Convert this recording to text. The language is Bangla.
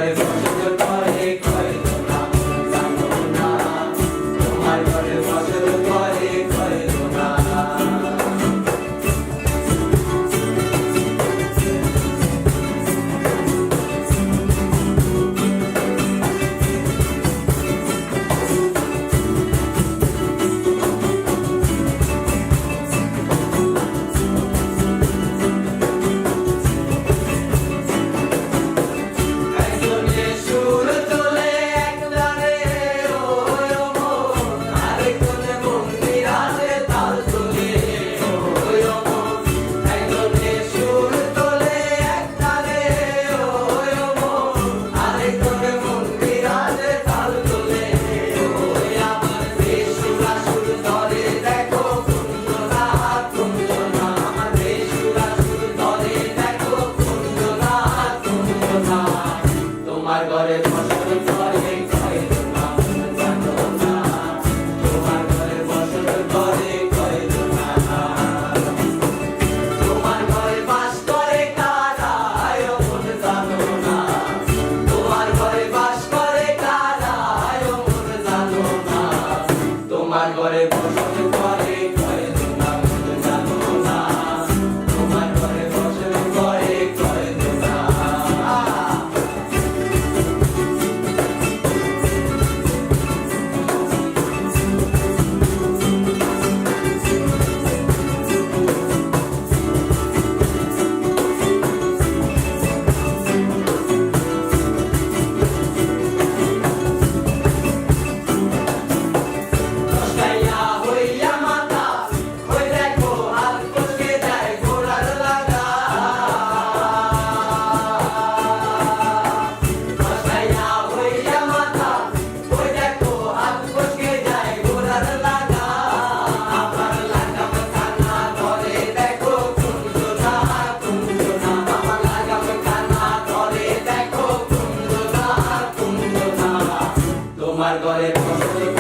ঘরে ফসল করে কয় না জানো না, তোমার ঘরে ফসল করে কয় না। তোমার ঘরে ফসল করে কয় না জানো না, তোমার ঘরে ফসল করে কয় না। তোমার ঘরে বাস করে কারা মন জানো না, তোমার ঘরে বাস করে কারা মন জানো না, তোমার ঘরে ফসল করে কয় না জানো না, তোমার ঘরে ফসল করে কয় না। তোমার ঘরে ফসল